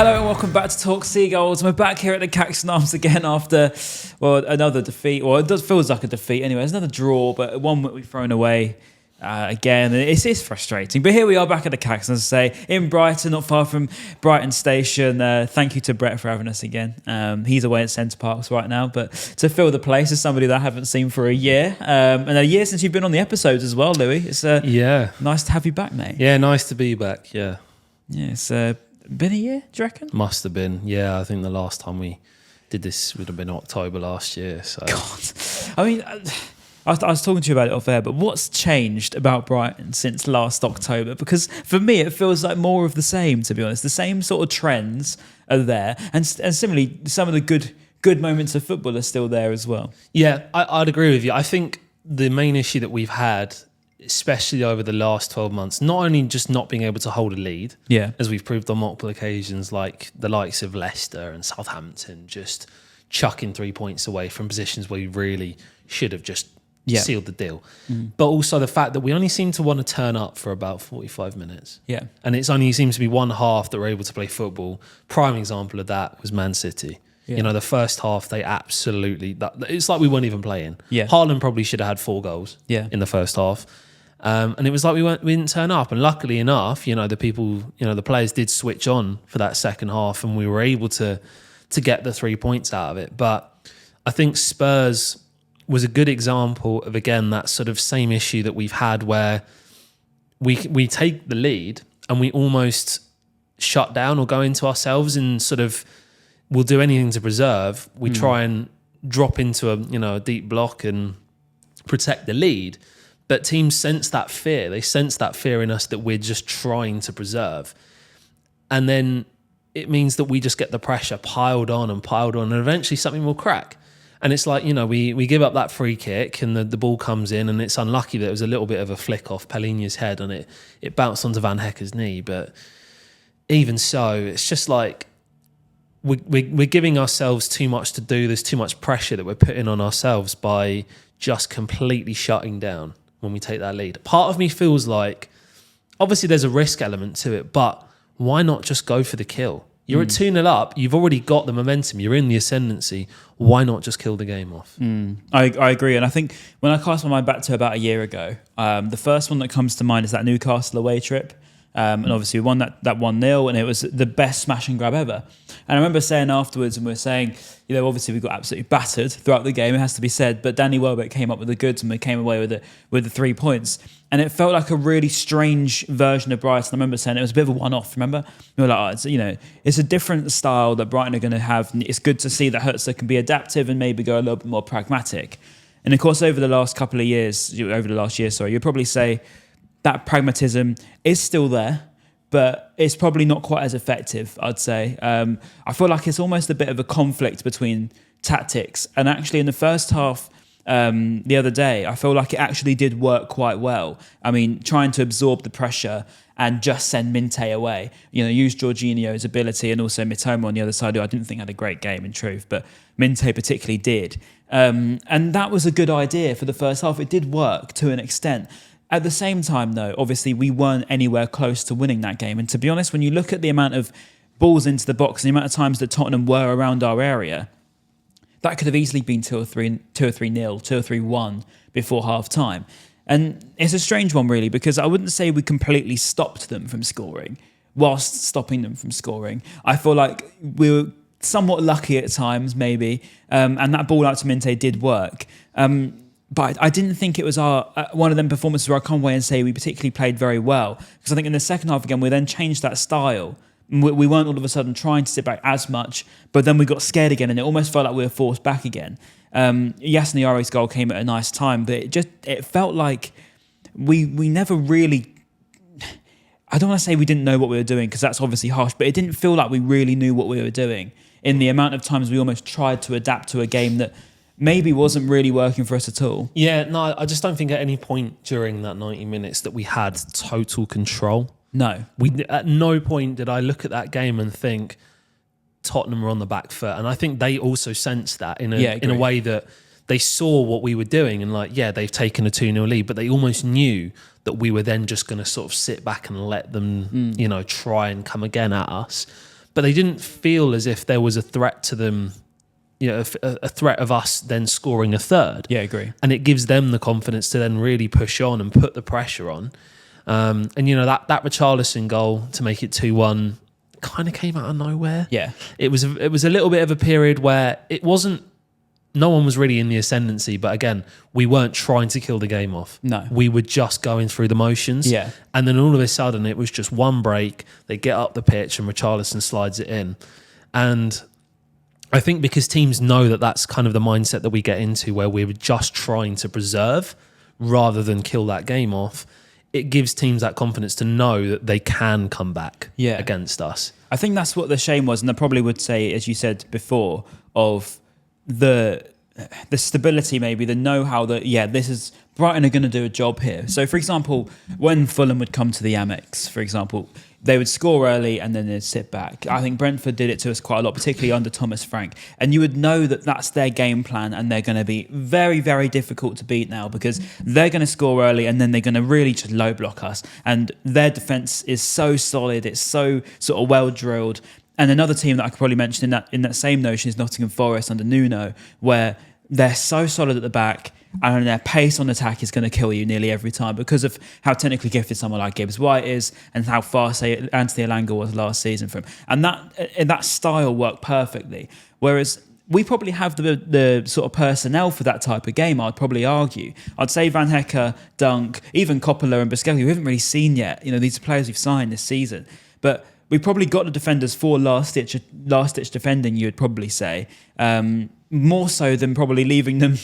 Hello and welcome back to Talk Seagulls. We're back here at the Caxton Arms again after, another defeat. Well, it does feels like a defeat anyway. It's another draw, but one that we've thrown away again. It's frustrating. But here we are back at the Caxton, as I say, in Brighton, not far from Brighton Station. Thank you to Brett for having us again. He's away at Centre Parks right now, but to fill the place is somebody that I haven't seen for a year. And a year since you've been on the episodes as well, Louis. It's nice to have you back, mate. Yeah, nice to be back, yeah. Yeah, it's been a year, do you reckon? Must have been, yeah. I think the last time we did this would have been October last year. So. God, I mean, I was talking to you about it off air, but what's changed about Brighton since last October? Because for me, it feels like more of the same, to be honest. The same sort of trends are there, and similarly, some of the good moments of football are still there as well. Yeah, I'd agree with you. I think the main issue that we've had, especially over the last 12 months, not only just not being able to hold a lead, as we've proved on multiple occasions, like the likes of Leicester and Southampton, just chucking 3 points away from positions where we really should have just sealed the deal. But also the fact that we only seem to want to turn up for about 45 minutes. Yeah. And it's only seems to be one half that we're able to play football. Prime example of that was Man City. Yeah. You know, the first half, they absolutely... It's like we weren't even playing. Yeah. Haaland probably should have had 4 goals in the first half. And it was like we didn't turn up. And luckily enough, you know, the players did switch on for that second half and we were able to get the 3 points out of it. But I think Spurs was a good example of, again, that sort of same issue that we've had where we take the lead and we almost shut down or go into ourselves and sort of we'll do anything to preserve. We try and drop into a deep block and protect the lead. But teams sense that fear. They sense that fear in us that we're just trying to preserve. And then it means that we just get the pressure piled on, and eventually something will crack. And it's like, we give up that free kick and the ball comes in, and it's unlucky that it was a little bit of a flick off Palhinha's head and it bounced onto Van Hecke's knee. But even so, it's just like we're giving ourselves too much to do. There's too much pressure that we're putting on ourselves by just completely shutting down when we take that lead. Part of me feels like, obviously there's a risk element to it, but why not just go for the kill? You're at 2-0 up, you've already got the momentum, you're in the ascendancy, why not just kill the game off? I agree, and I think when I cast my mind back to about a year ago, the first one that comes to mind is that Newcastle away trip. And obviously we won that 1-0 and it was the best smash and grab ever. And I remember saying afterwards, and we were saying, obviously we got absolutely battered throughout the game, it has to be said, but Danny Welbeck came up with the goods and we came away with the 3 points. And it felt like a really strange version of Brighton. I remember saying it was a bit of a one-off, remember? We were like, it's a different style that Brighton are going to have. It's good to see that Hertz can be adaptive and maybe go a little bit more pragmatic. And of course, over the last year, you'd probably say, that pragmatism is still there, but it's probably not quite as effective, I'd say. I feel like it's almost a bit of a conflict between tactics. And actually in the first half the other day, I feel like it actually did work quite well. I mean, trying to absorb the pressure and just send Minte away. Use Jorginho's ability and also Mitoma on the other side, who I didn't think had a great game in truth, but Minte particularly did. And that was a good idea for the first half. It did work to an extent. At the same time, though, obviously we weren't anywhere close to winning that game. And to be honest, when you look at the amount of balls into the box and the amount of times that Tottenham were around our area, that could have easily been 2 or 3-0, 2 or 3-1 before half time. And it's a strange one, really, because I wouldn't say we completely stopped them from scoring whilst stopping them from scoring. I feel like we were somewhat lucky at times, maybe, and that ball out to Minte did work. But I didn't think it was one of them performances where I come away and say we particularly played very well. Because I think in the second half, again, we then changed that style. We weren't all of a sudden trying to sit back as much, but then we got scared again and it almost felt like we were forced back again. Yasniari's goal came at a nice time, but it felt like we never really... I don't want to say we didn't know what we were doing, because that's obviously harsh, but it didn't feel like we really knew what we were doing in the amount of times we almost tried to adapt to a game that maybe wasn't really working for us at all. Yeah, no, I just don't think at any point during that 90 minutes that we had total control. No. At no point did I look at that game and think Tottenham were on the back foot. And I think they also sensed that in a way that they saw what we were doing and they've taken a 2-0 lead, but they almost knew that we were then just going to sort of sit back and let them, try and come again at us. but they didn't feel as if there was a threat to them, a threat of us then scoring a third. Yeah, I agree. And it gives them the confidence to then really push on and put the pressure on. And that Richarlison goal to make it 2-1 kind of came out of nowhere. Yeah, it was a little bit of a period where no one was really in the ascendancy, but again, we weren't trying to kill the game off. No. We were just going through the motions. Yeah. And then all of a sudden, it was just one break. They get up the pitch and Richarlison slides it in. And I think because teams know that that's kind of the mindset that we get into, where we were just trying to preserve rather than kill that game off, it gives teams that confidence to know that they can come back against us. I think that's what the shame was, and I probably would say, as you said before, of the stability, maybe the know-how that this is Brighton are going to do a job here. So, for example, when Fulham would come to the Amex, for example, they would score early and then they'd sit back. I think Brentford did it to us quite a lot, particularly under Thomas Frank. And you would know that that's their game plan, and they're going to be very, very difficult to beat now, because they're going to score early and then they're going to really just low block us. And their defence is so solid, it's so sort of well drilled. And another team that I could probably mention in that same notion is Nottingham Forest under Nuno, where they're so solid at the back and their pace on attack is going to kill you nearly every time because of how technically gifted someone like Gibbs White is and how fast Anthony Elanga was last season for him. And that style worked perfectly. Whereas we probably have the sort of personnel for that type of game, I'd probably argue. I'd say Van Hecke, Dunk, even Coppola and Bisceglie, we haven't really seen yet. These are players we've signed this season. But we probably got the defenders for last-ditch defending, you would probably say, more so than probably leaving them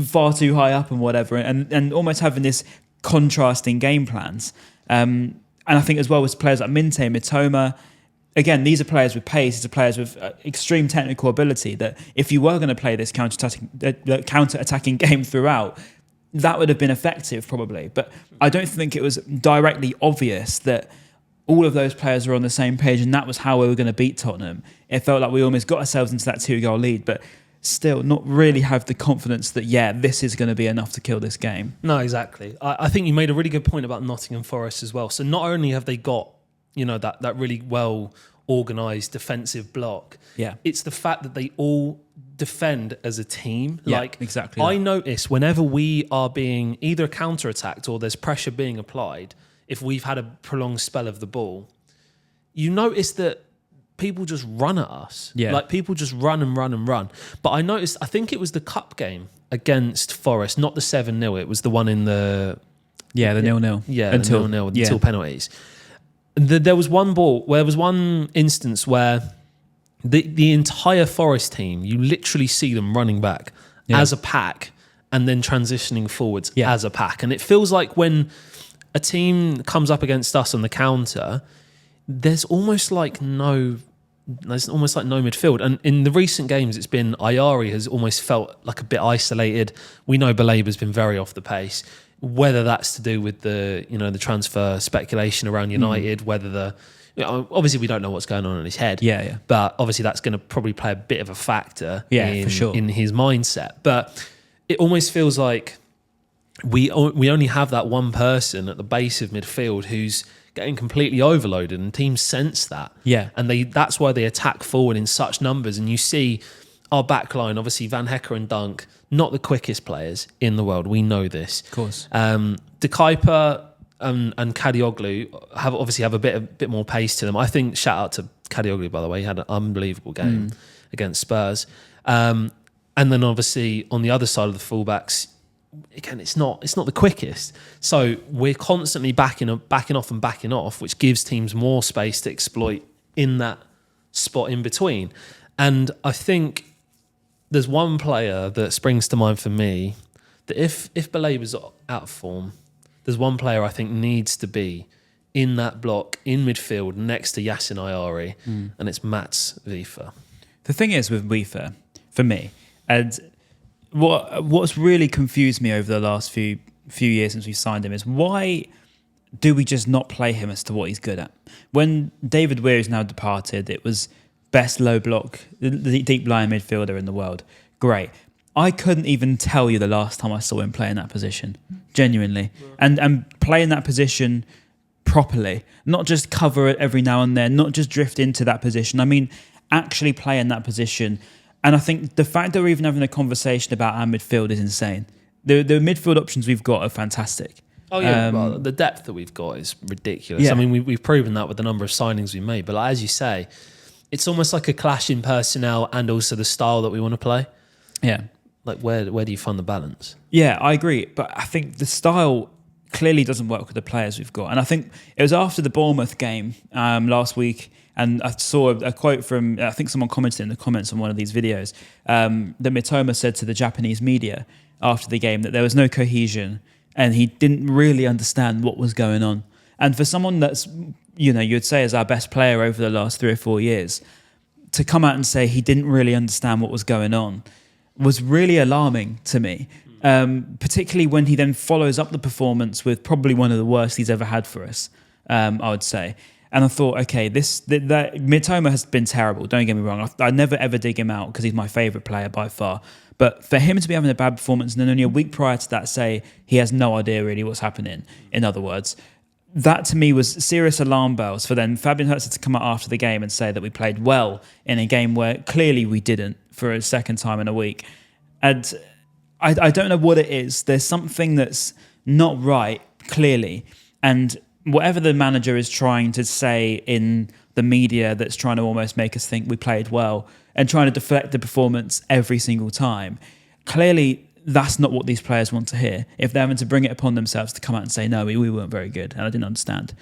far too high up and whatever, and almost having this contrasting game plans. And I think as well with players like Minte, Mitoma, again, these are players with pace, these are players with extreme technical ability that if you were going to play this counter-attacking game throughout, that would have been effective probably. But I don't think it was directly obvious that all of those players were on the same page and that was how we were going to beat Tottenham. It felt like we almost got ourselves into that 2-goal lead, but still not really have the confidence that, this is going to be enough to kill this game. No, exactly. I think you made a really good point about Nottingham Forest as well. So not only have they got, that really well organised defensive block, it's the fact that they all defend as a team. Yeah, exactly. I notice whenever we are being either counter-attacked or there's pressure being applied, if we've had a prolonged spell of the ball, you notice that people just run at us. Yeah. People just run and run and run. But I noticed, I think it was the cup game against Forest, not the 7-0. It was the one in the... Yeah, the 0-0. Yeah, until 0-0, until penalties. There was one instance where the entire Forest team, you literally see them running back as a pack and then transitioning forwards as a pack. And it feels like when a team comes up against us on the counter, there's almost like no midfield. And in the recent games, it's been Ayari has almost felt like a bit isolated. We know Balaba's been very off the pace. Whether that's to do with the transfer speculation around United, whether obviously we don't know what's going on in his head. Yeah. But obviously that's going to probably play a bit of a factor for sure. in his mindset. But it almost feels like we only have that one person at the base of midfield who's getting completely overloaded, and teams sense that. Yeah. And that's why they attack forward in such numbers. And you see our back line, obviously Van Hecke and Dunk, not the quickest players in the world. We know this. Of course. De Kuyper and Kadioglu have a bit more pace to them. I think, shout out to Kadioglu, by the way, he had an unbelievable game against Spurs. And then obviously on the other side of the fullbacks, again, it's not the quickest. So we're constantly backing off, which gives teams more space to exploit in that spot in between. And I think there's one player that springs to mind for me that if Balaba's out of form, there's one player I think needs to be in that block in midfield next to Yassin Ayari, and it's Mats Wiefer. The thing is with Wiefer, for me, and what's really confused me over the last few years since we signed him is why do we just not play him as to what he's good at? When David Weir is now departed, it was best low block, the deep lying midfielder in the world. Great. I couldn't even tell you the last time I saw him play in that position, genuinely. And playing that position properly, not just cover it every now and then, not just drift into that position. I mean, actually play in that position. And I think the fact that we're even having a conversation about our midfield is insane. The midfield options we've got are fantastic. Oh yeah, well, the depth that we've got is ridiculous. Yeah. I mean, we've proven that with the number of signings we made. But like, as you say, it's almost like a clash in personnel and also the style that we want to play. Yeah. Like, where do you find the balance? Yeah, I agree. But I think the style clearly doesn't work with the players we've got. And I think it was after the Bournemouth game last week, and I saw a quote from, I think someone commented in the comments on one of these videos, that Mitoma said to the Japanese media after the game that there was no cohesion and he didn't really understand what was going on. And for someone that's, you'd say is our best player over the last 3 or 4 years, to come out and say he didn't really understand what was going on was really alarming to me. Particularly when he then follows up the performance with probably one of the worst he's ever had for us, I would say. And I thought, okay, that Mitoma has been terrible. Don't get me wrong. I never ever dig him out because he's my favourite player by far. But for him to be having a bad performance and then only a week prior to that say he has no idea really what's happening, in other words, that to me was serious alarm bells for then Fabian Hertz to come out after the game and say that we played well in a game where clearly we didn't for a second time in a week. And I don't know what it is. There's something that's not right, clearly. And whatever the manager is trying to say in the media that's trying to almost make us think we played well and trying to deflect the performance every single time, clearly that's not what these players want to hear. If they're having to bring it upon themselves to come out and say, no, we weren't very good and I didn't understand.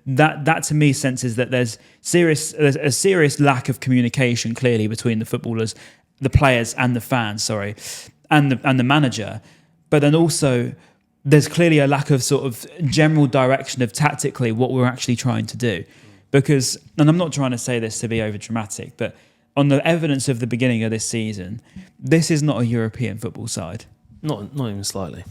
That to me senses that there's a serious lack of communication clearly between the footballers, the players and the fans, and the manager. But then also there's clearly a lack of sort of general direction of tactically what we're actually trying to do. Because, and I'm not trying to say this to be over dramatic, but on the evidence of the beginning of this season, this is not a European football side. Not even slightly.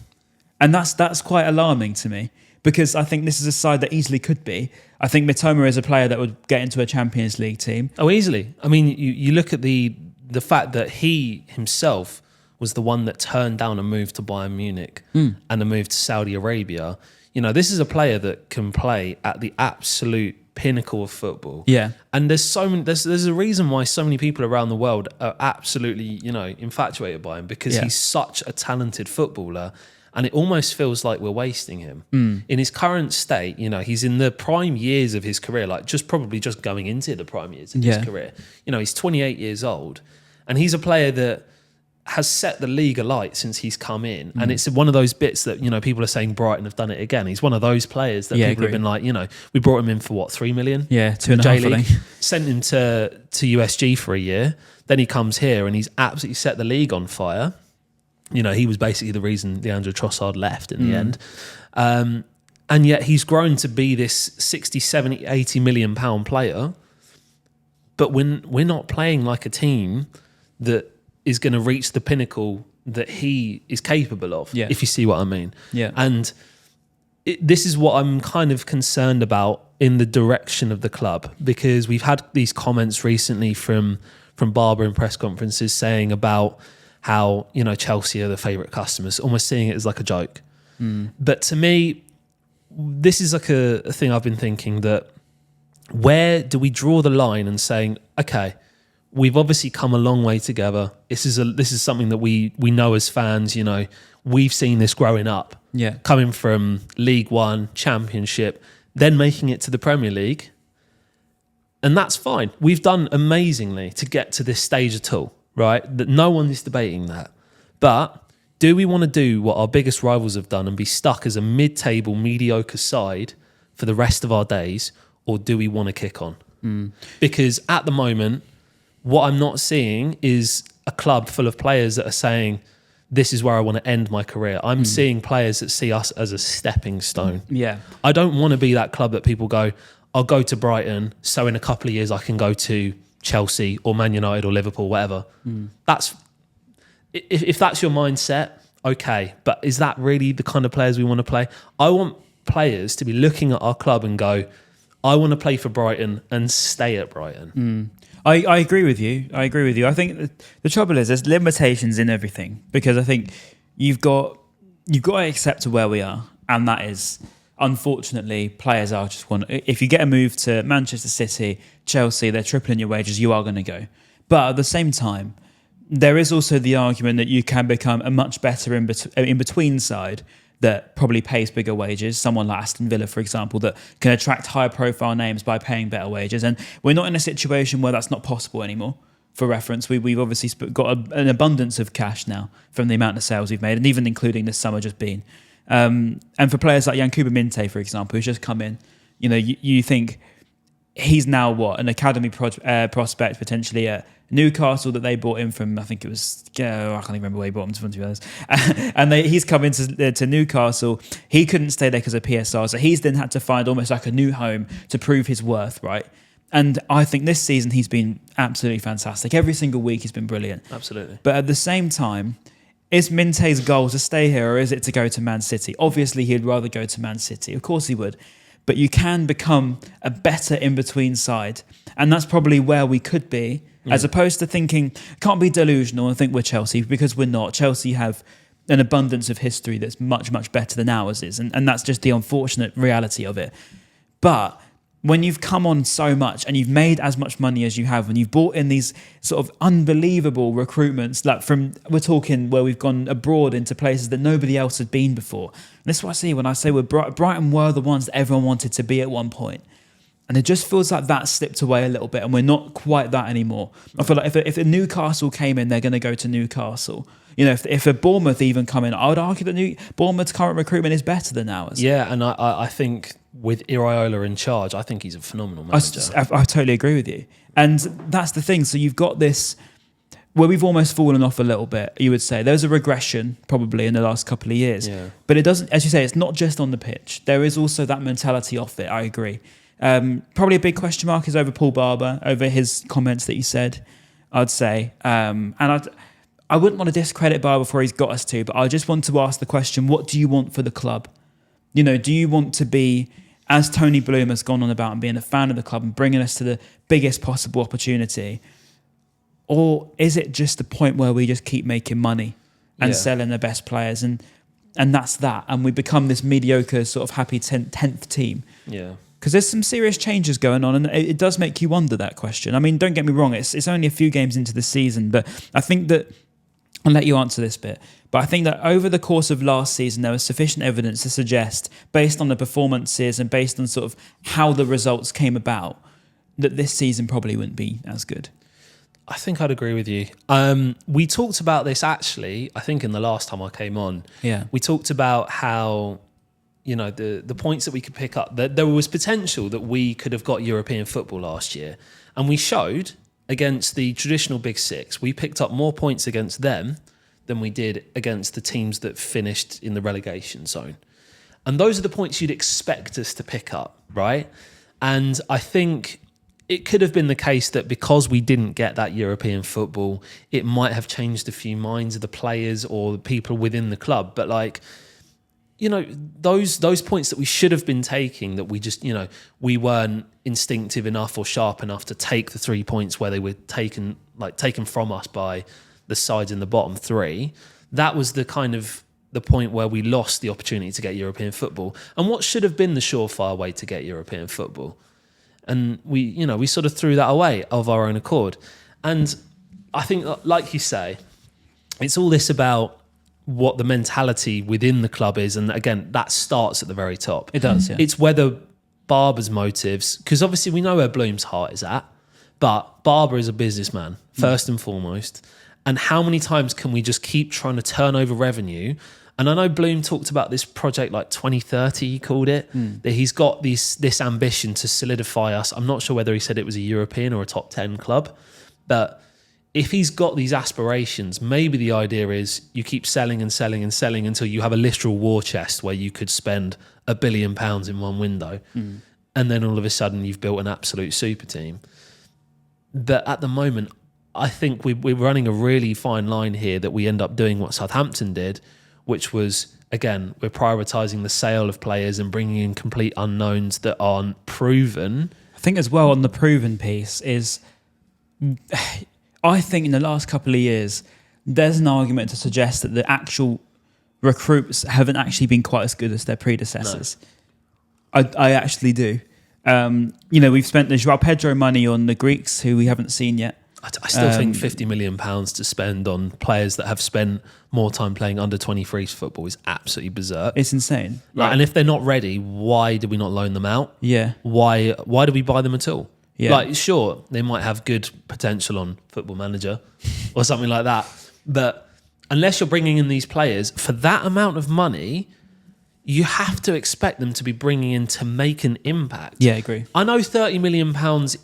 And that's quite alarming to me, because I think this is a side that easily could be. I think Mitoma is a player that would get into a Champions League team. Oh, easily. I mean, you look at the fact that he himself was the one that turned down a move to Bayern Munich and a move to Saudi Arabia. This is a player that can play at the absolute pinnacle of football. Yeah. And there's a reason why so many people around the world are absolutely, infatuated by him, because he's such a talented footballer. And it almost feels like we're wasting him. In his current state, he's in the prime years of his career, like probably just going into the prime years of his career. He's 28 years old, and he's a player that has set the league alight since he's come in. And it's one of those bits that, people are saying Brighton have done it again. He's one of those players that people have been like, we brought him in for what, 3 million? Yeah, 2.5 I think. Sent him to USG for a year. Then he comes here and he's absolutely set the league on fire. He was basically the reason Leandro Trossard left in the end. And yet he's grown to be this 60, 70, 80 million pound player. But when we're not playing like a team that is going to reach the pinnacle that he is capable of, if you see what I mean. Yeah. And this is what I'm kind of concerned about in the direction of the club, because we've had these comments recently from Barber in press conferences saying about how, Chelsea are the favourite customers, almost seeing it as like a joke. But to me, this is like a thing I've been thinking, that where do we draw the line and saying, okay, we've obviously come a long way together. This is something that we know as fans, we've seen this growing up. Yeah. Coming from League One, Championship, then making it to the Premier League. And that's fine. We've done amazingly to get to this stage at all, right? That no one is debating that. But do we want to do what our biggest rivals have done and be stuck as a mid-table, mediocre side for the rest of our days? Or do we want to kick on? Because at the moment, what I'm not seeing is a club full of players that are saying, this is where I want to end my career. I'm seeing players that see us as a stepping stone. Yeah. I don't want to be that club that people go, I'll go to Brighton, so in a couple of years I can go to Chelsea or Man United or Liverpool, whatever. That's if that's your mindset, okay. But is that really the kind of players we want to play? I want players to be looking at our club and go, I want to play for Brighton and stay at Brighton. I agree with you. I think the trouble is there's limitations in everything, because I think you've got to accept where we are, and that is, unfortunately, players are just one. If you get a move to Manchester City, Chelsea, they're tripling your wages, you are going to go. But at the same time, there is also the argument that you can become a much better in between side that probably pays bigger wages. Someone like Aston Villa, for example, that can attract higher profile names by paying better wages. And we're not in a situation where that's not possible anymore. For reference, we've obviously got an abundance of cash now from the amount of sales we've made, and even including this summer just been. And for players like Yankuba Minte, for example, who's just come in, you think he's now an academy prospect potentially at Newcastle that they bought in from, I think it was, I can't even remember where he bought him to be honest. And he's come into Newcastle. He couldn't stay there because of PSR, so he's then had to find almost like a new home to prove his worth, right? And I think this season he's been absolutely fantastic. Every single week he's been brilliant. Absolutely. But at the same time, is Minte's goal to stay here or is it to go to Man City? Obviously, he'd rather go to Man City. Of course he would. But you can become a better in-between side. And that's probably where we could be, as opposed to thinking, can't be delusional and think we're Chelsea, because we're not. Chelsea have an abundance of history that's much, much better than ours is. And that's just the unfortunate reality of it. But when you've come on so much and you've made as much money as you have, and you've brought in these sort of unbelievable recruitments, like we're talking where we've gone abroad into places that nobody else had been before. And this is what I see when I say Brighton were the ones that everyone wanted to be at one point. And it just feels like that slipped away a little bit, and we're not quite that anymore. I feel like if a Newcastle came in, they're going to go to Newcastle. If a Bournemouth even come in, I would argue that Bournemouth's current recruitment is better than ours. Yeah, and I think with Iraola in charge, I think he's a phenomenal manager. I totally agree with you. And that's the thing. So you've got this where we've almost fallen off a little bit, you would say. There's a regression probably in the last couple of years. Yeah. But it doesn't, as you say, it's not just on the pitch. There is also that mentality off it, I agree. Probably a big question mark is over Paul Barber, over his comments that he said, I'd say. And I wouldn't want to discredit Barber before he's got us to, but I just want to ask the question, what do you want for the club? Do you want to be, as Tony Bloom has gone on about and being a fan of the club and bringing us to the biggest possible opportunity? Or is it just a point where we just keep making money and selling the best players and that's that? And we become this mediocre sort of happy 10th team. Yeah. Because there's some serious changes going on, and it does make you wonder that question. I mean, don't get me wrong, it's only a few games into the season, but I think that, I'll let you answer this bit, but I think that over the course of last season, there was sufficient evidence to suggest, based on the performances and based on sort of how the results came about, that this season probably wouldn't be as good. I think I'd agree with you. We talked about this actually, I think in the last time I came on. Yeah. We talked about how, the points that we could pick up, that there was potential that we could have got European football last year. And we showed against the traditional Big Six, we picked up more points against them than we did against the teams that finished in the relegation zone. And those are the points you'd expect us to pick up, right? And I think it could have been the case that because we didn't get that European football, it might have changed a few minds of the players or the people within the club. But those points that we should have been taking, that we just, we weren't instinctive enough or sharp enough to take the 3 points where they were taken from us by the sides in the bottom three. That was the kind of the point where we lost the opportunity to get European football, and what should have been the surefire way to get European football. And we sort of threw that away of our own accord. And I think, like you say, it's all this about what the mentality within the club is. And again, that starts at the very top. It does, yeah. It's whether Barber's motives, because obviously we know where Bloom's heart is at, but Barber is a businessman, first and foremost. And how many times can we just keep trying to turn over revenue? And I know Bloom talked about this project like 2030, he called it, that he's got this ambition to solidify us. I'm not sure whether he said it was a European or a top 10 club, but if he's got these aspirations, maybe the idea is you keep selling and selling and selling until you have a literal war chest where you could spend £1 billion in one window. And then all of a sudden you've built an absolute super team. But at the moment, I think we're running a really fine line here that we end up doing what Southampton did, which was, again, we're prioritising the sale of players and bringing in complete unknowns that aren't proven. I think as well on the proven piece is, I think in the last couple of years, there's an argument to suggest that the actual recruits haven't actually been quite as good as their predecessors. I actually do. We've spent the João Pedro money on the Greeks, who we haven't seen yet. I still think £50 million to spend on players that have spent more time playing under 23s football is absolutely berserk. It's insane. And if they're not ready, why do we not loan them out? Yeah. Why do we buy them at all? Yeah. Sure, they might have good potential on Football Manager or something like that. But unless you're bringing in these players for that amount of money, you have to expect them to be bringing in to make an impact. Yeah, I agree. I know £30 million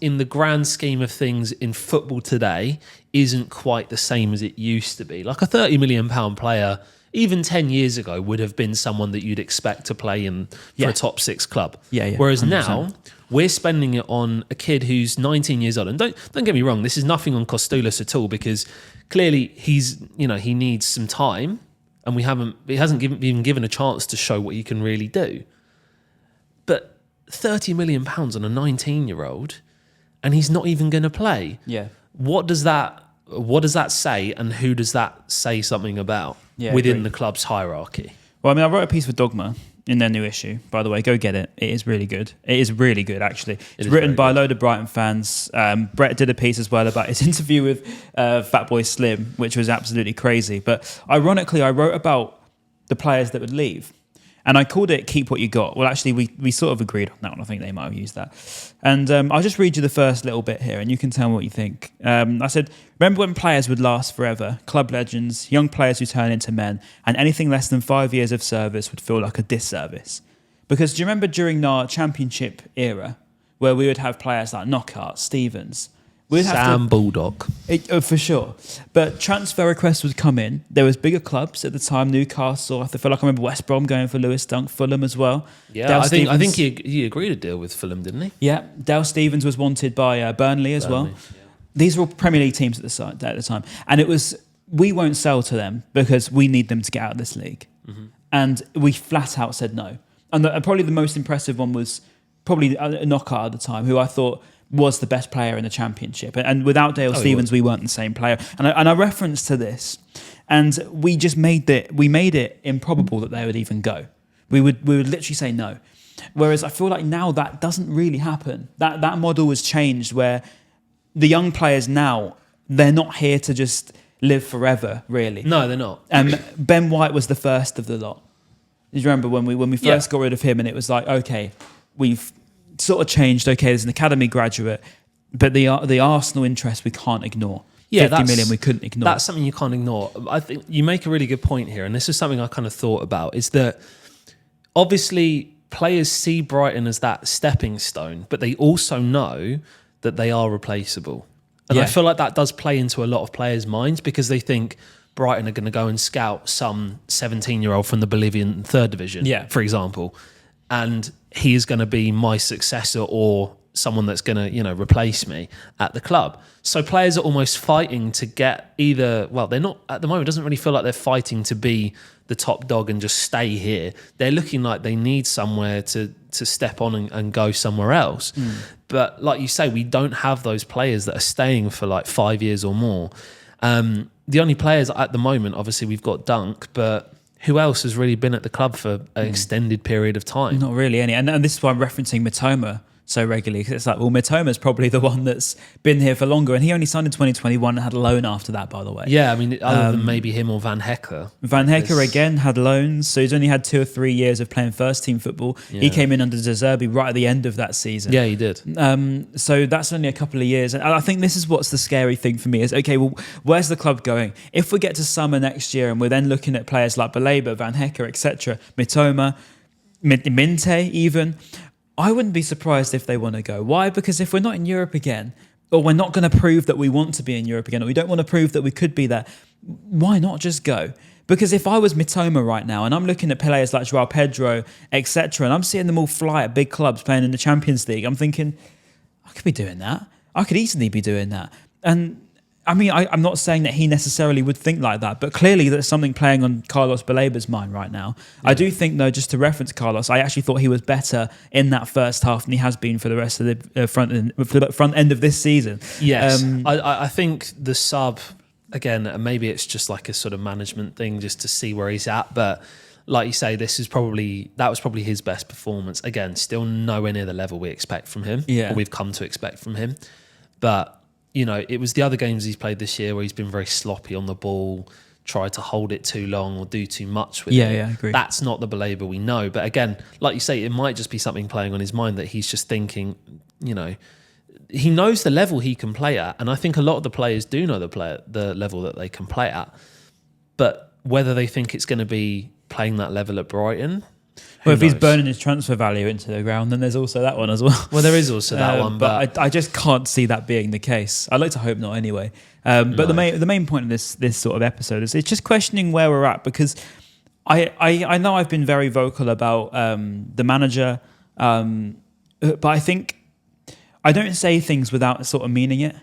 in the grand scheme of things in football today isn't quite the same as it used to be. Like a £30 million player, even 10 years ago, would have been someone that you'd expect to play in for a top 6 club. Yeah. Whereas 100%. now, we're spending it on a kid who's 19 years old. And don't get me wrong, this is nothing on Kostoulis at all, because clearly he needs some time. And he hasn't been given a chance to show what he can really do. But £30 million on a 19-year-old, and he's not even going to play. Yeah. What does that say, and who does that say something about within the club's hierarchy? Well, I wrote a piece for Dogma in their new issue, by the way. Go get it. It is really good. It is really good, actually. It's written by a load of Brighton fans. Brett did a piece as well about his interview with Fatboy Slim, which was absolutely crazy. But ironically, I wrote about the players that would leave. And I called it Keep What You Got. Well, actually, we sort of agreed on that one. I think they might have used that. And I'll just read you the first little bit here, and you can tell me what you think. I said, remember when players would last forever? Club legends, young players who turn into men, and anything less than 5 years of service would feel like a disservice. Because do you remember during our championship era, where we would have players like Knockout, Stevens, Sam Bulldog. For sure. But transfer requests would come in. There was bigger clubs at the time, Newcastle. I feel like I remember West Brom going for Lewis Dunk, Fulham as well. Yeah, I think he agreed to deal with Fulham, didn't he? Yeah, Dale Stevens was wanted by Burnley as well. Yeah. These were all Premier League teams at the time. And it was, we won't sell to them because we need them to get out of this league. Mm-hmm. And we flat out said no. And probably the most impressive one was probably a Knockout at the time, who I thought was the best player in the championship. And without Dale Stevens, we weren't the same player. And I referenced to this, and we just made it improbable that they would even go. We would literally say no. Whereas I feel like now that doesn't really happen. That model has changed, where the young players now, they're not here to just live forever, really. No, they're not. Ben White was the first of the lot. Do you remember when we first got rid of him, and it was like, okay, we've sort of changed. Okay, there's an academy graduate, but the Arsenal interest we can't ignore. Yeah, 50 million we couldn't ignore. That's something you can't ignore. I think you make a really good point here, and this is something I kind of thought about, is that obviously players see Brighton as that stepping stone, but they also know that they are replaceable. And I feel like that does play into a lot of players' minds, because they think Brighton are going to go and scout some 17-year-old from the Bolivian third division, for example, and he is going to be my successor or someone that's going to, replace me at the club. So players are almost fighting to get they're not, at the moment, it doesn't really feel like they're fighting to be the top dog and just stay here. They're looking like they need somewhere to step on and go somewhere else. But like you say, we don't have those players that are staying for like 5 years or more. The only players at the moment, obviously we've got Dunk, but who else has really been at the club for an extended period of time? Not really any. And this is why I'm referencing Mitoma so regularly, because it's like, well, Mitoma's probably the one that's been here for longer, and he only signed in 2021 and had a loan after that, by the way. Yeah, I mean, other than maybe him or Van Hecker. Van Hecker, again, had loans, so he's only had 2 or 3 years of playing first-team football. Yeah. He came in under De Zerbi right at the end of that season. Yeah, he did. So that's only a couple of years. And I think this is what's the scary thing for me is, okay, well, where's the club going? If we get to summer next year and we're then looking at players like Baleba, Van Hecker, etc., Mitoma, Minte even, I wouldn't be surprised if they want to go. Why? Because if we're not in Europe again, or we're not going to prove that we want to be in Europe again, or we don't want to prove that we could be there, why not just go? Because if I was Mitoma right now, and I'm looking at players like João Pedro, etc., and I'm seeing them all fly at big clubs playing in the Champions League, I'm thinking, I could be doing that. I could easily be doing that. And I mean, I'm not saying that he necessarily would think like that, but clearly there's something playing on Carlos Baleba's mind right now. Yeah. I do think, though, just to reference Carlos, I actually thought he was better in that first half than he has been for the rest of the front end of this season. Yes, I think the sub, again, maybe it's just like a sort of management thing just to see where he's at, but like you say, that was probably his best performance. Again, still nowhere near the level we expect from him, or we've come to expect from him. But, you know, it was the other games he's played this year where he's been very sloppy on the ball, tried to hold it too long or do too much with it. Yeah, I agree. That's not the Baleba we know. But again, like you say, it might just be something playing on his mind that he's just thinking, you know, he knows the level he can play at. And I think a lot of the players do know the level that they can play at. But whether they think it's going to be playing that level at Brighton, well, if he's burning his transfer value into the ground, then there's also that one as well. Well, there is also that one, but I just can't see that being the case. I'd like to hope not, anyway. But no. the main point of this sort of episode is it's just questioning where we're at, because I know I've been very vocal about the manager, but I think I don't say things without sort of meaning it.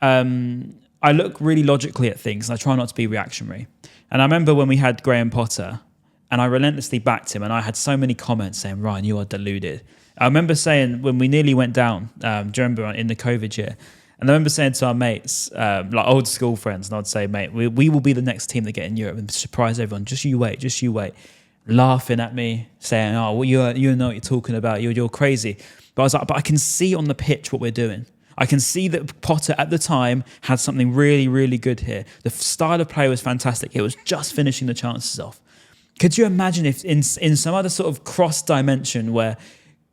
I look really logically at things, and I try not to be reactionary. And I remember when we had Graham Potter, and I relentlessly backed him, and I had so many comments saying, Ryan, you are deluded. I remember saying when we nearly went down, do you remember in the COVID year? And I remember saying to our mates, like old school friends, and I'd say, mate, we will be the next team that get in Europe and surprise everyone. Just you wait. Laughing at me, saying, oh, well, you know what you're talking about. You're crazy. But I was like, but I can see on the pitch what we're doing. I can see that Potter at the time had something really, really good here. The style of play was fantastic. It was just finishing the chances off. Could you imagine if in some other sort of cross dimension where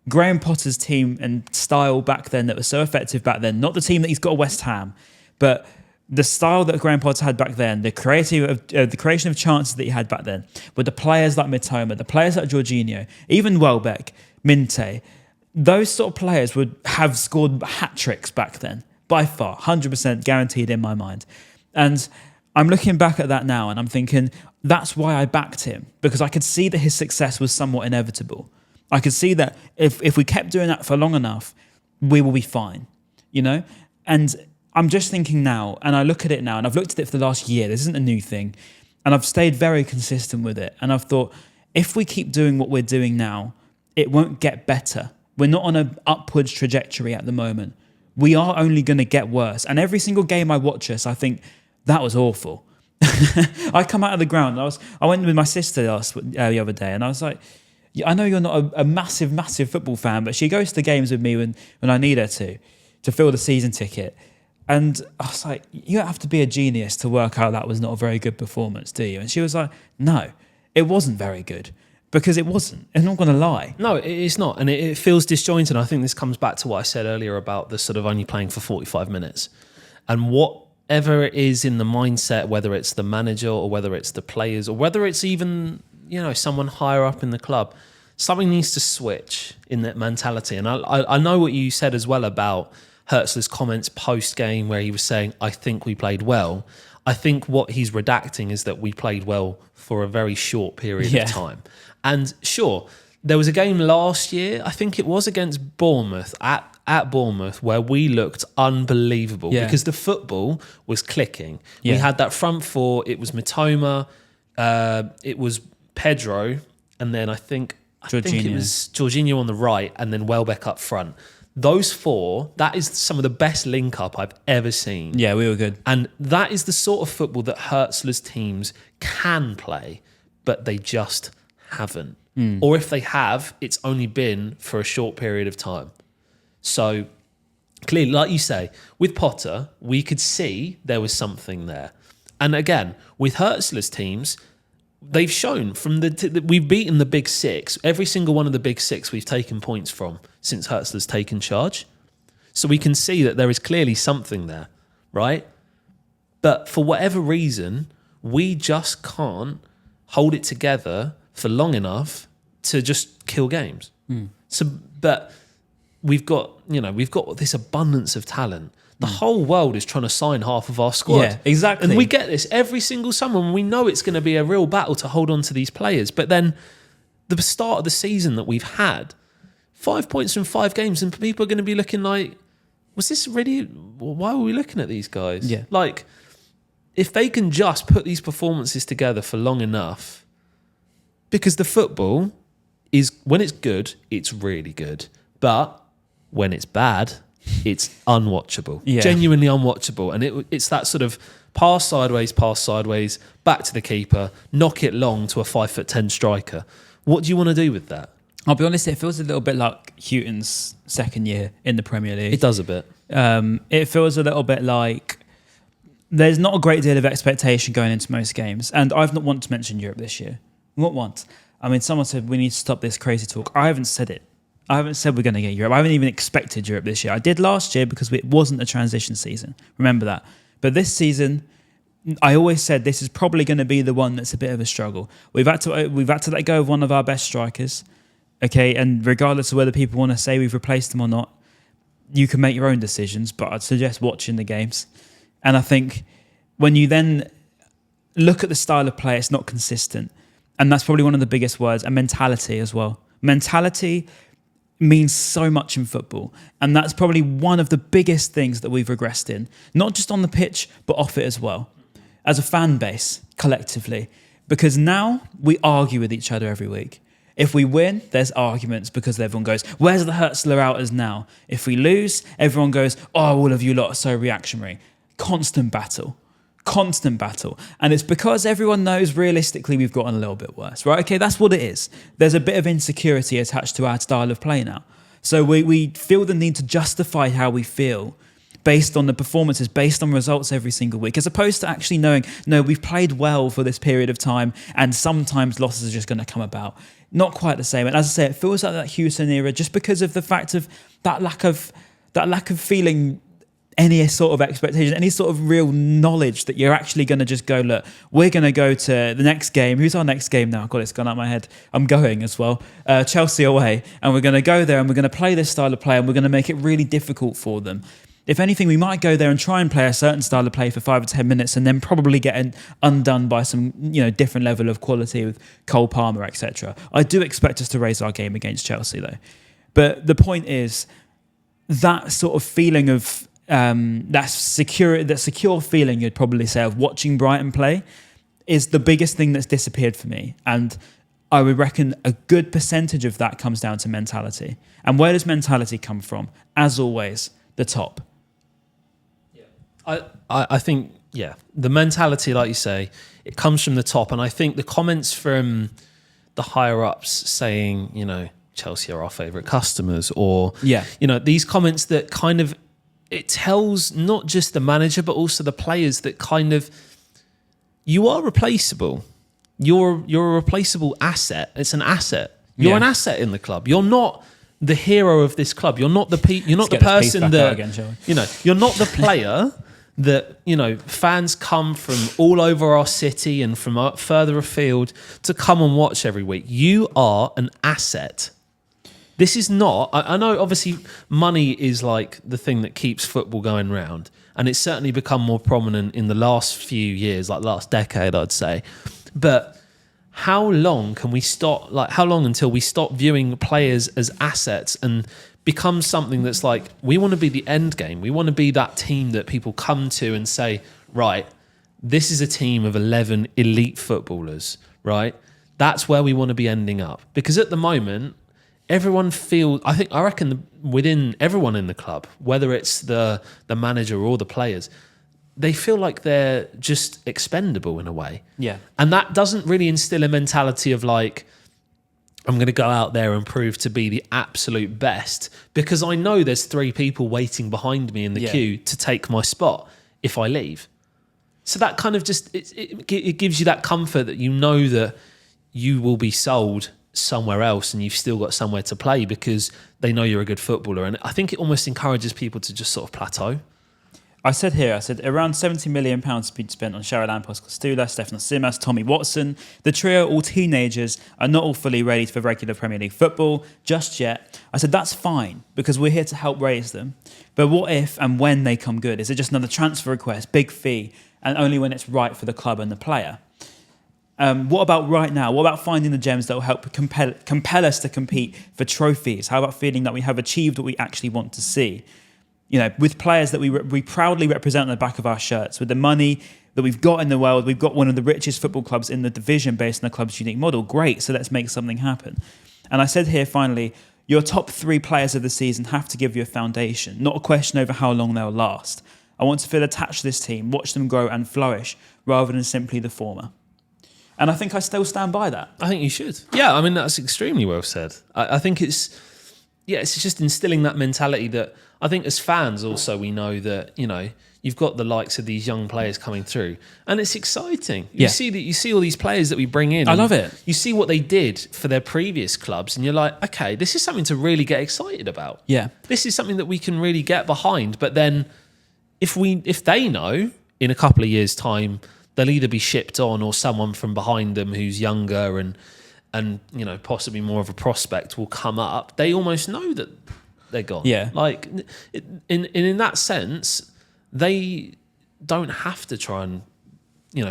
Graham Potter's team and style back then that was so effective back then, not the team that he's got at West Ham, but the style that Graham Potter had back then, the creation of chances that he had back then, with the players like Mitoma, the players like Jorginho, even Welbeck, Minte, those sort of players would have scored hat tricks back then, by far, 100% guaranteed in my mind. And I'm looking back at that now and I'm thinking, that's why I backed him, because I could see that his success was somewhat inevitable. I could see that if we kept doing that for long enough, we will be fine, you know? And I'm just thinking now, and I look at it now, and I've looked at it for the last year, this isn't a new thing, and I've stayed very consistent with it. And I've thought, if we keep doing what we're doing now, it won't get better. We're not on an upwards trajectory at the moment. We are only going to get worse. And every single game I watch us, I think, that was awful. I come out of the ground. I went with my sister the other day, and I was like, I know you're not a massive, massive football fan, but she goes to the games with me when I need her to fill the season ticket. And I was like, you don't have to be a genius to work out that was not a very good performance, do you? And she was like, no, it wasn't very good. Because it wasn't. I'm not going to lie. No, it's not. And it feels disjointed. I think this comes back to what I said earlier about the sort of only playing for 45 minutes. And whatever it is in the mindset, whether it's the manager or whether it's the players or whether it's even, you know, someone higher up in the club, something needs to switch in that mentality. And I know what you said as well about Hertzler's comments post-game where he was saying, I think we played well. I think what he's redacting is that we played well for a very short period of time. And sure, there was a game last year, I think it was against Bournemouth, at Bournemouth, where we looked unbelievable because the football was clicking. We had that front four, it was Mitoma, it was Pedro, and then I think it was Jorginho on the right, and then Welbeck up front. Those four, that is some of the best link-up I've ever seen. Yeah, we were good. And that is the sort of football that Hertzler's teams can play, but they just haven't. Or if they have, it's only been for a short period of time. So clearly, like you say, with Potter, we could see there was something there. And again, with Hertzler's teams, they've shown we've beaten the big six. Every single one of the big six we've taken points from since Hertzler's taken charge. So we can see that there is clearly something there, right? But for whatever reason, we just can't hold it together for long enough to just kill games. So, but we've got this abundance of talent. The whole world is trying to sign half of our squad. Yeah, exactly. And we get this every single summer, and we know it's going to be a real battle to hold on to these players. But then the start of the season that we've had, 5 points from 5 games, and people are going to be looking like, was this really, why were we looking at these guys? Yeah. Like, if they can just put these performances together for long enough, because the football is, when it's good, it's really good. But when it's bad, it's unwatchable, genuinely unwatchable. And it's that sort of pass sideways, back to the keeper, knock it long to a 5'10" striker. What do you want to do with that? I'll be honest, it feels a little bit like Houghton's second year in the Premier League. It does a bit. It feels a little bit like there's not a great deal of expectation going into most games. And I've not once mentioned Europe this year. Not once. I mean, someone said we need to stop this crazy talk. I haven't said it. I haven't said we're going to get Europe. I haven't even expected Europe this year. I did last year because it wasn't a transition season. Remember that. But this season, I always said this is probably going to be the one that's a bit of a struggle. We've had to let go of one of our best strikers, okay? And regardless of whether people want to say we've replaced them or not, you can make your own decisions. But I'd suggest watching the games. And I think when you then look at the style of play, it's not consistent. And that's probably one of the biggest words. And mentality as well. Mentality means so much in football, and that's probably one of the biggest things that we've regressed in, not just on the pitch but off it as well, as a fan base collectively, because now we argue with each other every week. If we win, there's arguments because everyone goes, where's the Hertzler outers now? If we lose, everyone goes, oh, all of you lot are so reactionary. Constant battle. And it's because everyone knows realistically we've gotten a little bit worse, right? Okay, that's what it is. There's a bit of insecurity attached to our style of play now. So we feel the need to justify how we feel based on the performances, based on results every single week, as opposed to actually knowing, no, we've played well for this period of time and sometimes losses are just going to come about. Not quite the same. And as I say, it feels like that Houghton era just because of the fact of that lack of feeling any sort of expectation, any sort of real knowledge that you're actually going to just go, look, we're going to go to the next game. Who's our next game now? God, it's gone out of my head. I'm going as well. Chelsea away. And we're going to go there and we're going to play this style of play and we're going to make it really difficult for them. If anything, we might go there and try and play a certain style of play for 5 or 10 minutes and then probably get undone by some, different level of quality with Cole Palmer, etc. I do expect us to raise our game against Chelsea though. But the point is that sort of feeling of that secure feeling, you'd probably say, of watching Brighton play is the biggest thing that's disappeared for me. And I would reckon a good percentage of that comes down to mentality. And where does mentality come from? As always, the top. I think, the mentality, like you say, it comes from the top. And I think the comments from the higher ups saying, Chelsea are our favourite customers, or, these comments that kind of, it tells not just the manager, but also the players that kind of, you are replaceable. You're a replaceable asset. It's an asset. You're an asset in the club. You're not the hero of this club. You're not the you're not the person that again, you're not the player that fans come from all over our city and from further afield to come and watch every week. You are an asset. This is not, I know obviously money is like the thing that keeps football going round, and it's certainly become more prominent in the last few years, like last decade, I'd say. But how long until we stop viewing players as assets and become something that's like, we want to be the end game. We want to be that team that people come to and say, right, this is a team of 11 elite footballers, right? That's where we want to be ending up. Because at the moment, everyone feels, I reckon within everyone in the club, whether it's the manager or the players, they feel like they're just expendable in a way. Yeah. And that doesn't really instill a mentality of like, I'm going to go out there and prove to be the absolute best because I know there's 3 people waiting behind me in the queue to take my spot if I leave. So that kind of just, it gives you that comfort that you know that you will be sold somewhere else and you've still got somewhere to play because they know you're a good footballer. And I think it almost encourages people to just sort of plateau. I said around £70 million has been spent on Sharon Lampos, Costula, Stefan Simas, Tommy Watson. The trio, all teenagers, are not all fully ready for regular Premier League football just yet. I said, that's fine, because we're here to help raise them. But what if and when they come good? Is it just another transfer request, big fee, and only when it's right for the club and the player? What about right now? What about finding the gems that will help compel us to compete for trophies? How about feeling that we have achieved what we actually want to see? With players that we proudly represent on the back of our shirts, with the money that we've got in the world, we've got one of the richest football clubs in the division based on the club's unique model. Great, so let's make something happen. And I said here, finally, your top 3 players of the season have to give you a foundation, not a question over how long they'll last. I want to feel attached to this team, watch them grow and flourish, rather than simply the former. And I think I still stand by that. I think you should. Yeah, I mean, that's extremely well said. I think it's just instilling that mentality that I think as fans also we know that, you've got the likes of these young players coming through, and it's exciting. You see all these players that we bring in. I love it. You see what they did for their previous clubs, and you're like, okay, this is something to really get excited about. Yeah, this is something that we can really get behind. But then, if they know in a couple of years' time they'll either be shipped on or someone from behind them who's younger and possibly more of a prospect will come up, they almost know that they're gone. Yeah, like in that sense, they don't have to try and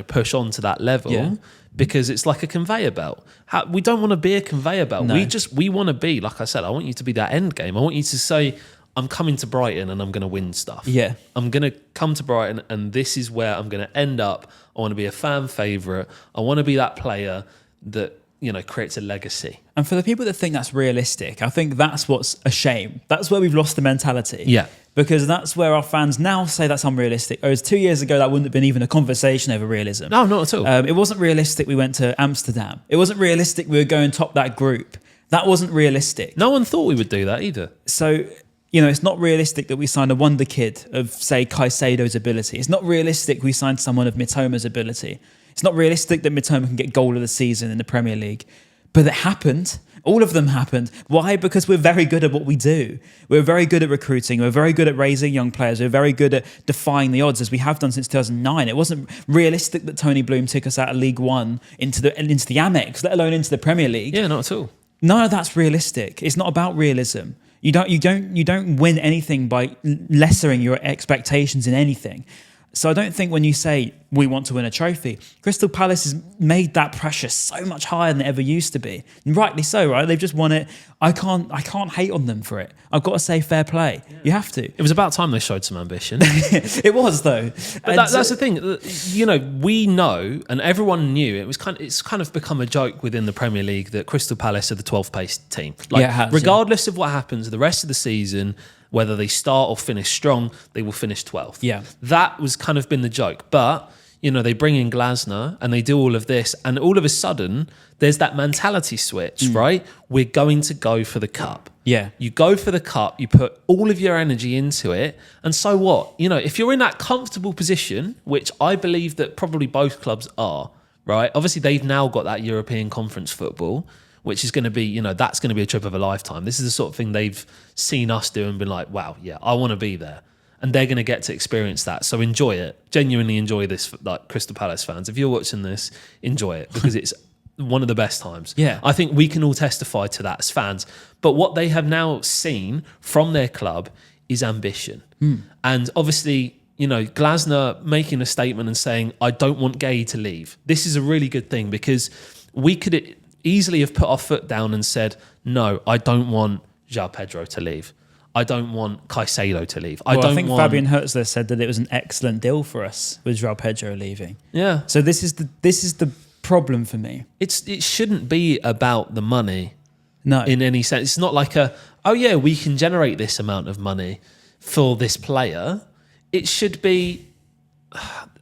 push on to that level because it's like a conveyor belt. We don't want to be a conveyor belt. No. We want to be, like I said, I want you to be that end game. I want you to say, I'm coming to Brighton and I'm going to win stuff. Yeah. I'm going to come to Brighton and this is where I'm going to end up. I want to be a fan favourite. I want to be that player that creates a legacy. And for the people that think that's realistic, I think that's what's a shame. That's where we've lost the mentality. Yeah. Because that's where our fans now say that's unrealistic. Whereas 2 years ago, that wouldn't have been even a conversation over realism. No, not at all. It wasn't realistic we went to Amsterdam. It wasn't realistic we were going top that group. That wasn't realistic. No one thought we would do that either. So, it's not realistic that we signed a wonder kid of, say, Caicedo's ability. It's not realistic we signed someone of Mitoma's ability. It's not realistic that Mitoma can get goal of the season in the Premier League. But it happened. All of them happened. Why? Because we're very good at what we do. We're very good at recruiting. We're very good at raising young players. We're very good at defying the odds, as we have done since 2009. It wasn't realistic that Tony Bloom took us out of League One into the Amex, let alone into the Premier League. Yeah, not at all. None of that's realistic. It's not about realism. You don't win anything by lessering your expectations in anything. So I don't think when you say we want to win a trophy, Crystal Palace has made that pressure so much higher than it ever used to be. And rightly so, right? They've just won it. I can't hate on them for it. I've got to say fair play. Yeah. You have to. It was about time they showed some ambition. It was though. But that's the thing. We know, and everyone knew. It's kind of become a joke within the Premier League that Crystal Palace are the 12th place team. Regardless of what happens the rest of the season, whether they start or finish strong, they will finish 12th. Yeah. That was kind of been the joke. But, they bring in Glasner and they do all of this. And all of a sudden, there's that mentality switch, right? We're going to go for the cup. Yeah. You go for the cup, you put all of your energy into it. And so what? If you're in that comfortable position, which I believe that probably both clubs are, right? Obviously, they've now got that European Conference football, which is going to be, that's going to be a trip of a lifetime. This is the sort of thing they've seen us do and been like, wow, yeah, I want to be there. And they're going to get to experience that. So enjoy it. Genuinely enjoy this, like Crystal Palace fans. If you're watching this, enjoy it because it's one of the best times. Yeah. I think we can all testify to that as fans. But what they have now seen from their club is ambition. And obviously, Glasner making a statement and saying, I don't want Gay to leave. This is a really good thing because we could easily have put our foot down and said, no, I don't want João Pedro to leave. I don't want Caicedo to leave. I think Fabian Hertzler said that it was an excellent deal for us with João Pedro leaving. Yeah. So this is the problem for me. It shouldn't be about the money. No. In any sense. It's not like we can generate this amount of money for this player. It should be,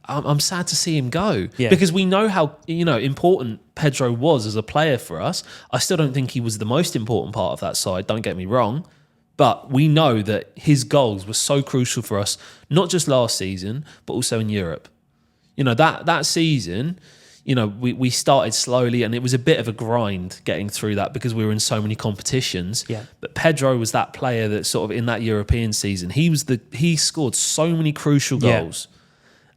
I'm sad to see him go because we know how important Pedro was as a player for us. I still don't think he was the most important part of that side, don't get me wrong, but we know that his goals were so crucial for us, not just last season, but also in Europe. That season, we started slowly and it was a bit of a grind getting through that because we were in so many competitions. Yeah. But Pedro was that player that sort of in that European season, he scored so many crucial goals.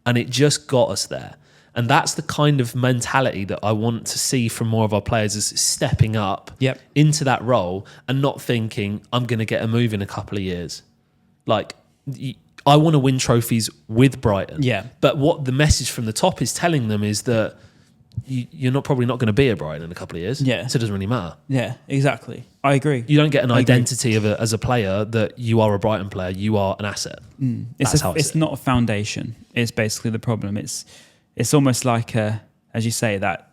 And it just got us there. And that's the kind of mentality that I want to see from more of our players is stepping up into that role and not thinking, I'm going to get a move in a couple of years. Like, I want to win trophies with Brighton. Yeah. But what the message from the top is telling them is that you're probably not going to be at Brighton in a couple of years. Yeah. So it doesn't really matter. Yeah, exactly. I agree. You don't get an identity as a player that you are a Brighton player. You are an asset. It's not a foundation. It's basically the problem. It's almost like, as you say, that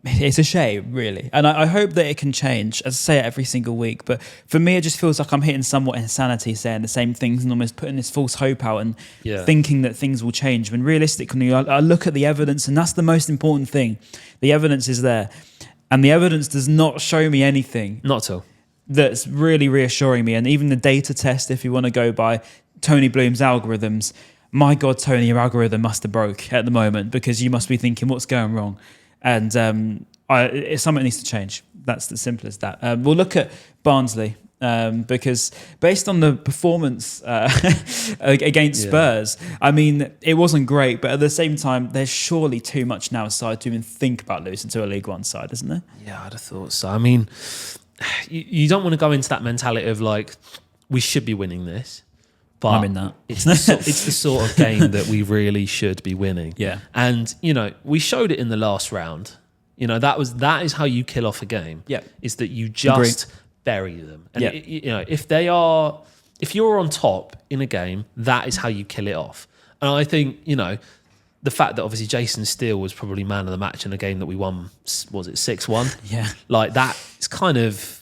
it's a shame, really. And I hope that it can change. As I say it every single week. But for me, it just feels like I'm hitting somewhat insanity saying the same things and almost putting this false hope out and thinking that things will change. When realistically, I look at the evidence, and that's the most important thing. The evidence is there. And the evidence does not show me anything. Not at all. That's really reassuring me. And even the data test, if you want to go by Tony Bloom's algorithms, my God, Tony, your algorithm must have broke at the moment, because you must be thinking, what's going wrong? And something needs to change. That's as simple as that. We'll look at Barnsley because based on the performance against Spurs, I mean, it wasn't great, but at the same time, there's surely too much now aside to even think about losing to a League One side, isn't there? Yeah, I'd have thought so. I mean, you don't want to go into that mentality of like, we should be winning this. But I'm in that. It's the sort of game that we really should be winning. Yeah. And, you know, we showed it in the last round. You know, that is how you kill off a game. Yeah. Is that you just bury them. And, you know, if you're on top in a game, that is how you kill it off. And I think, you know, the fact that obviously Jason Steele was probably man of the match in a game that we won, was it 6-1? Yeah. Like, that is kind of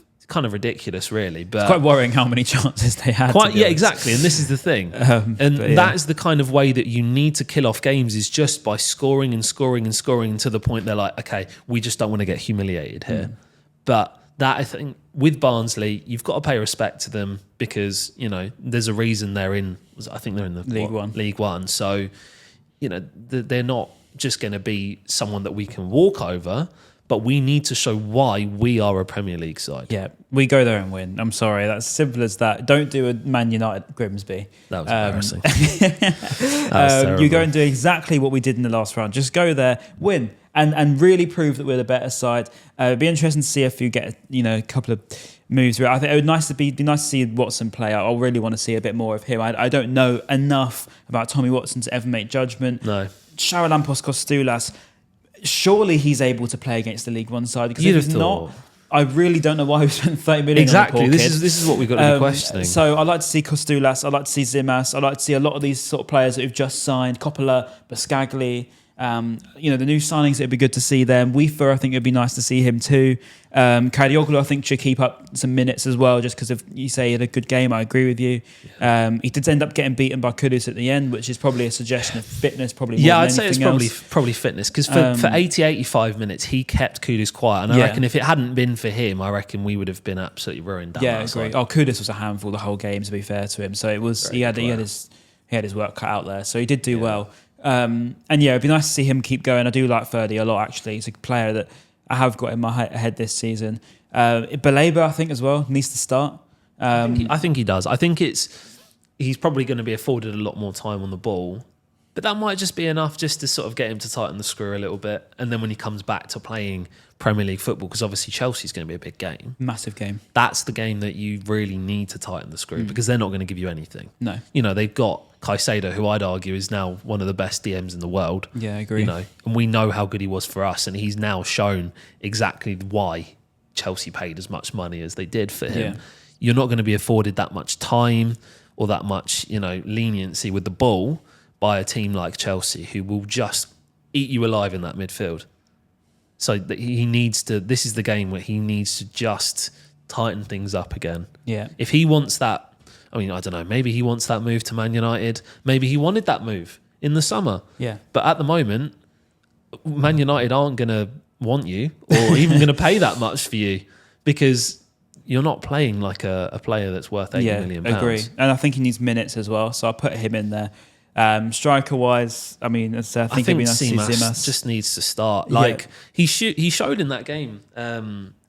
ridiculous, really. But it's quite worrying how many chances they had. Exactly. And this is the thing. That is the kind of way that you need to kill off games, is just by scoring and scoring and scoring to the point they're like, okay, we just don't want to get humiliated here. But that, I think, with Barnsley, you've got to pay respect to them, because, you know, there's a reason they're in the League One. So, you know, they're not just going to be someone that we can walk over, but we need to show why we are a Premier League side. Yeah, we go there and win. I'm sorry, that's simple as that. Don't do a Man United Grimsby. That was embarrassing. That was terrible. You go and do exactly what we did in the last round. Just go there, win, and really prove that we're the better side. It'd be interesting to see if you get a couple of moves. I think it would be nice to see Watson play. I really want to see a bit more of him. I don't know enough about Tommy Watson to ever make judgment. No. Charalampos Kostoulas, surely he's able to play against the League One side, because You'd if he's not, I really don't know why we spent 30 million exactly. on the poor kid. This is what we've got to be questioning. So I'd like to see Kostoulas, I'd like to see Zimas, I'd like to see a lot of these sort of players that we've just signed, Coppola, Bascagli, the new signings, it'd be good to see them. Weaver, I think it'd be nice to see him too. Kadioglu, I think, should keep up some minutes as well, just because if you say he had a good game, I agree with you. He did end up getting beaten by Kudus at the end, which is probably a suggestion of fitness, probably more than I'd say it's else. probably fitness, because for 85 minutes, he kept Kudus quiet. And I reckon if it hadn't been for him, I reckon we would have been absolutely ruined down I agree. Kudus was a handful the whole game, to be fair to him. So it was he had his work cut out there. So he did do well. It'd be nice to see him keep going. I do like Ferdy a lot, actually. He's a player that I have got in my head this season. Baleba, I think, as well, needs to start. I think he does. I think he's probably going to be afforded a lot more time on the ball, but that might just be enough just to sort of get him to tighten the screw a little bit. And then when he comes back to playing Premier League football, because obviously Chelsea's going to be a big game. Massive game. That's the game that you really need to tighten the screw, because they're not going to give you anything. No. You know, they've got Caicedo, who I'd argue is now one of the best DMs in the world. Yeah, I agree. You know, and we know how good he was for us, and he's now shown exactly why Chelsea paid as much money as they did for him. Yeah. You're not going to be afforded that much time or that much, leniency with the ball by a team like Chelsea, who will just eat you alive in that midfield. So he needs to. This is the game where he needs to just tighten things up again. Yeah. If he wants that. I mean, I don't know, maybe he wants that move to Man United. Maybe he wanted that move in the summer. Yeah. But at the moment, Man United aren't going to want you or even going to pay that much for you, because you're not playing like a player that's worth £80 million. I agree. And I think he needs minutes as well, so I'll put him in there. Striker-wise, I mean, I think it'd be nice to see Zimas. Just needs to start. He showed in that game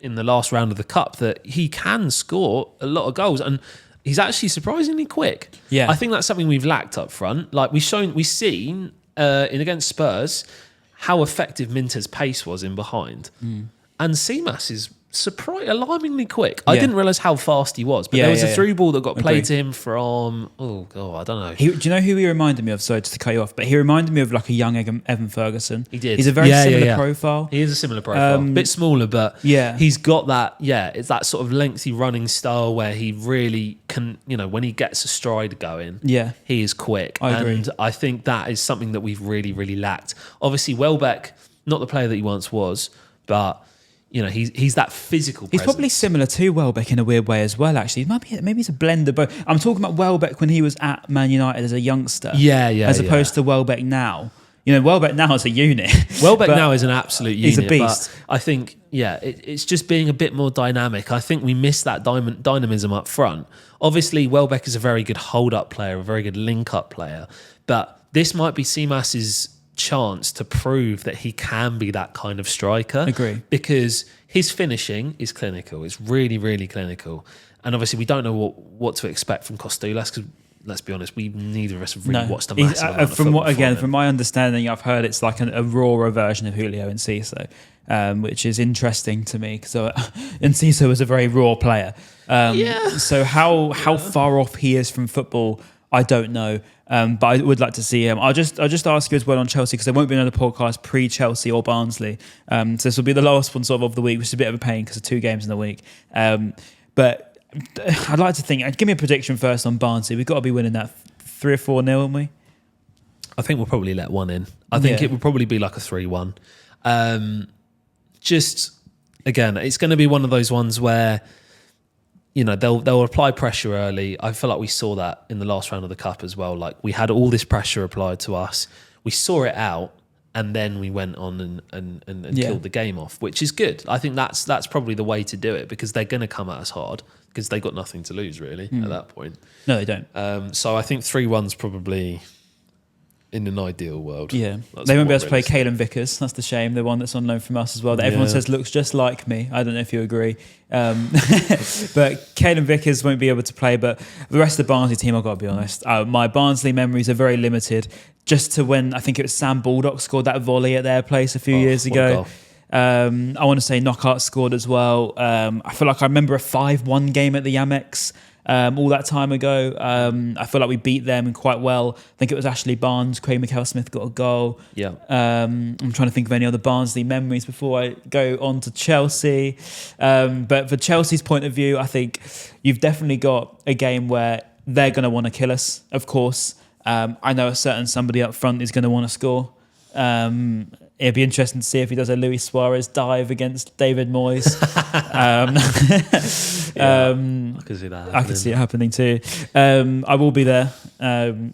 in the last round of the Cup that he can score a lot of goals, and he's actually surprisingly quick. Yeah. I think that's something we've lacked up front. Like we've seen in against Spurs how effective Minter's pace was in behind. And Seamas is alarmingly quick. I didn't realise how fast he was, but there was a through ball that got played to him from, I don't know. Do you know who he reminded me of? Sorry, just to cut you off, but he reminded me of like a young Evan Ferguson. He did. He's a very similar profile. He is a similar profile. A bit smaller, but he's got that, it's that sort of lengthy running style where he really can, when he gets a stride going, he is quick. I agree. And I think that is something that we've really, really lacked. Obviously, Welbeck, not the player that he once was, but he's that physical He's presence. probably similar to Welbeck in a weird way as well, actually. Maybe he's a blend of both. I'm talking about Welbeck when he was at Man United as a youngster. As opposed to Welbeck now. Welbeck now is a unit. Welbeck now is an absolute unit. He's a beast. But I think, it's just being a bit more dynamic. I think we miss that dynamism up front. Obviously, Welbeck is a very good hold-up player, a very good link-up player. But this might be Seamas's chance to prove that he can be that kind of striker. Agree. Because his finishing is clinical. It's really, really clinical. And obviously we don't know what to expect from Costellas, because let's be honest, neither of us have really watched a massive amount of football from my understanding, I've heard it's like a rawer version of Julio Enciso, which is interesting to me because Enciso was a very raw player. So how far off he is from football, I don't know. But I would like to see him. I'll just ask you as well on Chelsea, because there won't be another podcast pre-Chelsea or Barnsley. So this will be the last one sort of the week, which is a bit of a pain because of 2 games in the week. But I'd like to think, give me a prediction first on Barnsley. We've got to be winning that 3 or 4-0, haven't we? I think we'll probably let one in. I think it would probably be like a 3-1. Just, again, it's going to be one of those ones where they'll apply pressure early. I feel like we saw that in the last round of the Cup as well. Like, we had all this pressure applied to us. We saw it out, and then we went on and killed the game off, which is good. I think that's probably the way to do it, because they're going to come at us hard, because they've got nothing to lose, really, at that point. No, they don't. So I think 3-1's probably in an ideal world. Yeah. They won't be able to play Caelan Vickers. That's the shame. The one that's on loan from us as well, that everyone says looks just like me. I don't know if you agree. But Caelan Vickers won't be able to play. But the rest of the Barnsley team, I've got to be honest, my Barnsley memories are very limited. Just to when I think it was Sam Baldock scored that volley at their place a few years ago. I want to say Knockout scored as well. I feel like I remember a 5-1 game at the Amex all that time ago. I feel like we beat them quite well. I think it was Ashley Barnes, Craig McHale-Smith got a goal. Yeah. I'm trying to think of any other Barnsley memories before I go on to Chelsea. But for Chelsea's point of view, I think you've definitely got a game where they're going to want to kill us, of course. I know a certain somebody up front is going to want to score. It'd be interesting to see if he does a Luis Suarez dive against David Moyes. I can see that happening. I can see it happening too. I will be there. I'm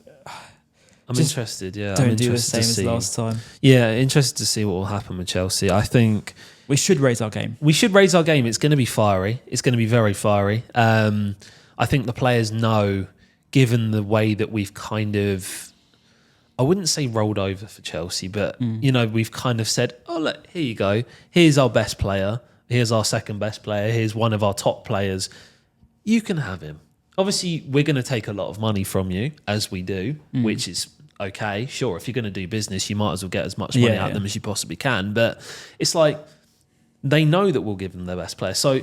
interested, yeah. Don't do the same as last time. Yeah, interested to see what will happen with Chelsea. I think we should raise our game. It's going to be fiery. It's going to be very fiery. I think the players know, given the way that we've kind of, I wouldn't say rolled over for Chelsea, but we've kind of said, oh, look, here you go. Here's our best player. Here's our second best player. Here's one of our top players. You can have him. Obviously, we're going to take a lot of money from you, as we do, which is okay. Sure, if you're going to do business, you might as well get as much money out of them as you possibly can. But it's like, they know that we'll give them their best player. So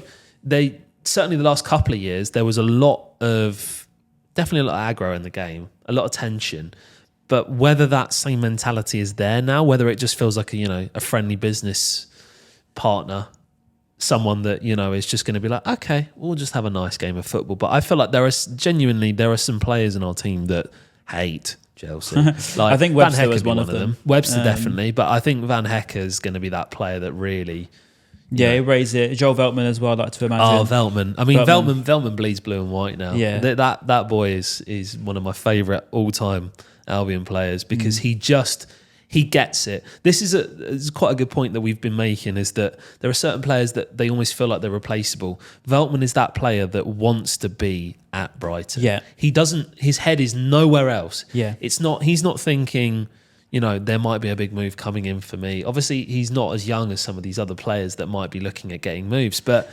certainly the last couple of years, there was definitely a lot of aggro in the game, a lot of tension. But whether that same mentality is there now, whether it just feels like a friendly business partner, someone that is just going to be like, okay, we'll just have a nice game of football. But I feel like there are some players in our team that hate Chelsea. Like, I think Webster was one of them. Webster definitely, but I think Van Hecke is going to be that player that really. Yeah, he raised it. Joel Veltman as well, I'd like to imagine. Oh, Veltman. I mean, Veltman bleeds blue and white now. Yeah. That boy is one of my favourite all-time Albion players, because he gets it. This is quite a good point that we've been making, is that there are certain players that they almost feel like they're replaceable. Veltman is that player that wants to be at Brighton. Yeah. His head is nowhere else. Yeah. He's not thinking, there might be a big move coming in for me. Obviously, he's not as young as some of these other players that might be looking at getting moves, but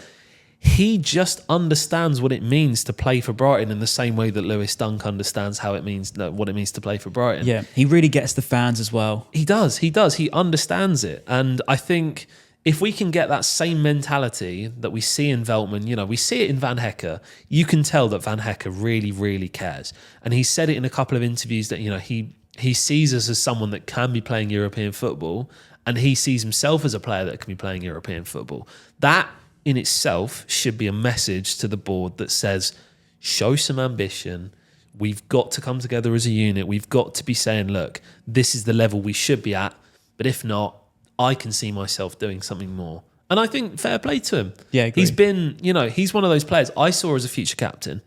he just understands what it means to play for Brighton in the same way that Lewis Dunk understands what it means to play for Brighton. Yeah, he really gets the fans as well. He does. He understands it. And I think if we can get that same mentality that we see in Veltman, we see it in Van Hecke, you can tell that Van Hecke really, really cares. And he said it in a couple of interviews that, he sees us as someone that can be playing European football, and he sees himself as a player that can be playing European football. That in itself should be a message to the board that says, show some ambition. We've got to come together as a unit. We've got to be saying, look, this is the level we should be at. But if not, I can see myself doing something more. And I think fair play to him. Yeah, agree. He's been, he's one of those players I saw as a future captain.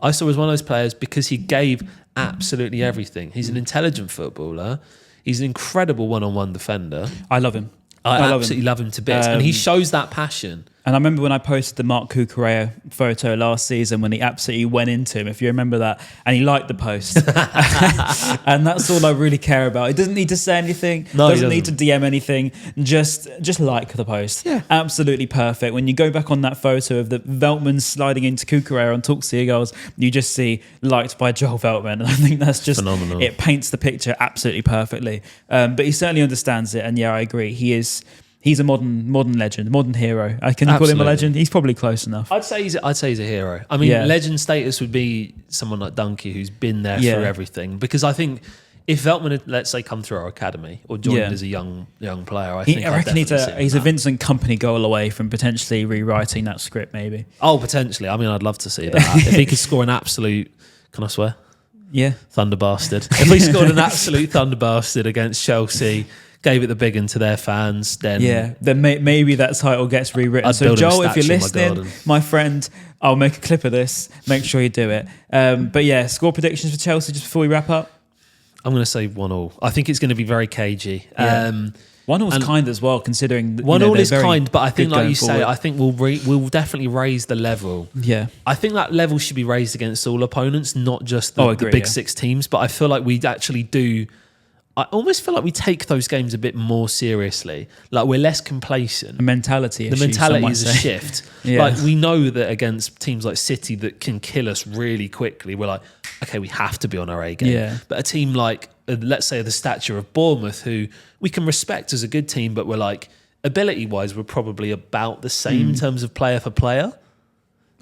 I saw as one of those players because he gave absolutely everything. He's an intelligent footballer. He's an incredible one-on-one defender. I love him. I absolutely love him to bits. And he shows that passion. And I remember when I posted the Mark Cucurella photo last season when he absolutely went into him, if you remember that, and he liked the post. And that's all I really care about. He doesn't need to say anything, doesn't need to DM anything, just like the post. Yeah. Absolutely perfect. When you go back on that photo of the Veltman sliding into Cucurella on Talk Seagulls, you just see liked by Joel Veltman. And I think that's just phenomenal. It paints the picture absolutely perfectly. But he certainly understands it. And yeah, I agree. He's a modern legend, modern hero. I can call him a legend. He's probably close enough. I'd say he's a hero. I mean, legend status would be someone like Dunkey, who's been there through everything. Because I think if Veltman had, let's say, come through our academy or joined as a young player, I reckon he's a Vincent Kompany goal away from potentially rewriting that script, maybe. Oh, potentially. I mean, I'd love to see that. If he could score an absolute, can I swear? Yeah. Thunder bastard. If he scored an absolute thunder bastard against Chelsea, gave it the big one to their fans, then maybe that title gets rewritten. I'd so Joel, if you're listening, my friend, I'll make a clip of this. Make sure you do it. But yeah, score predictions for Chelsea just before we wrap up. I'm going to say 1-1. I think it's going to be very cagey. Yeah. 1-0's kind as well, considering 1-0 is kind, but I think, like you say, I think we'll definitely raise the level. Yeah, I think that level should be raised against all opponents, not just the big six teams. But I feel like we actually do. I almost feel like we take those games a bit more seriously. Like we're less complacent. The mentality is a shift. Like we know that against teams like City that can kill us really quickly, we're like, okay, we have to be on our A game. Yeah. But a team like, let's say, the stature of Bournemouth, who we can respect as a good team, but we're like, ability-wise, we're probably about the same in terms of player for player.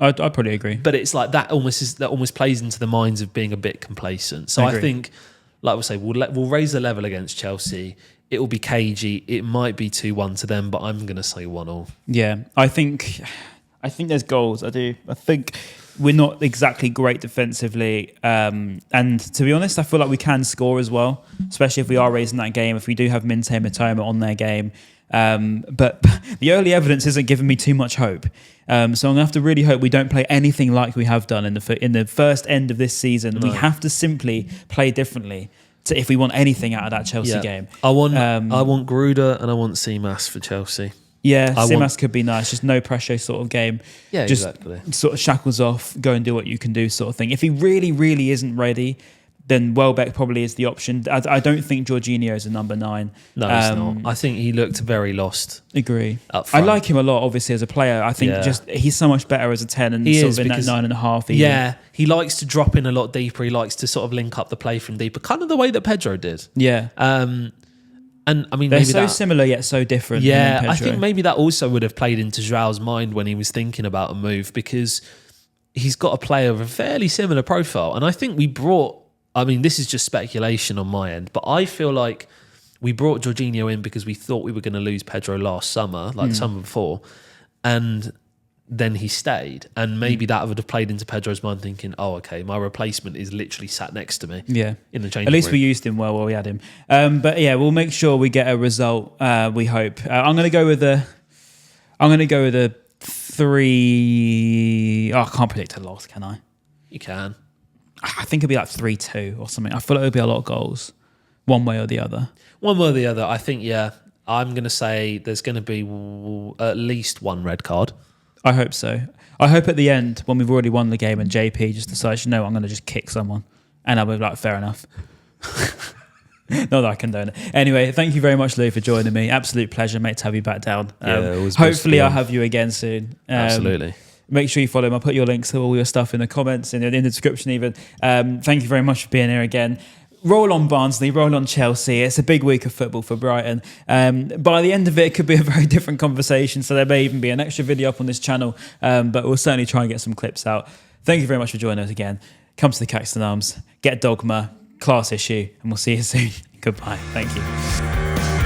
I'd probably agree. But it's like that almost plays into the minds of being a bit complacent. So I think, like we'll say, we'll raise the level against Chelsea. It will be cagey. It might be 2-1 to them, but I'm going to say 1-1. Yeah, I think there's goals. I do. I think we're not exactly great defensively. And to be honest, I feel like we can score as well, especially if we are raising that game, if we do have Minte Matoma on their game. But the early evidence isn't giving me too much hope. So I'm going to have to really hope we don't play anything like we have done in the first end of this season. No. We have to simply play differently if we want anything out of that Chelsea game. I want Gruder and I want Seamas for Chelsea. Yeah, Seamas could be nice. Just no pressure sort of game. Yeah, just exactly. Sort of shackles off, go and do what you can do sort of thing. If he really, really isn't ready, then Welbeck probably is the option. I don't think Jorginho is a number 9. No, he's not. I think he looked very lost. Agree. Up front. I like him a lot, obviously, as a player. I think he's so much better as a 10 and sort of in that 9.5. Even. Yeah, he likes to drop in a lot deeper. He likes to sort of link up the play from deeper, kind of the way that Pedro did. Yeah. And I mean, they're maybe so similar yet so different. Yeah, I think maybe that also would have played into Joao's mind when he was thinking about a move, because he's got a player of a fairly similar profile. And I think we brought, I mean, this is just speculation on my end, but I feel like we brought Jorginho in because we thought we were going to lose Pedro last summer, like the summer before. And then he stayed. And maybe that would have played into Pedro's mind thinking, oh, okay, my replacement is literally sat next to me in the changing room. At least we used him well while we had him. But yeah, we'll make sure we get a result, we hope. I'm going to go with a 3... Oh, I can't predict a loss, can I? You can. I think it'll be like 3-2 or something. I feel like it'll be a lot of goals, one way or the other. One way or the other, I think, yeah. I'm going to say there's going to be at least one red card. I hope so. I hope at the end, when we've already won the game and JP just decides, I'm going to just kick someone. And I'll be like, fair enough. Not that I condone it. Anyway, thank you very much, Lou, for joining me. Absolute pleasure, mate, to have you back down. Hopefully I'll have you again soon. Absolutely. Make sure you follow him. I'll put your links to all your stuff in the comments, in the description even. Thank you very much for being here again. Roll on Barnsley, roll on Chelsea. It's a big week of football for Brighton. By the end of it could be a very different conversation, so there may even be an extra video up on this channel, but we'll certainly try and get some clips out. Thank you very much for joining us again. Come to the Caxton Arms, get Dogma, class issue, and we'll see you soon. Goodbye. Thank you.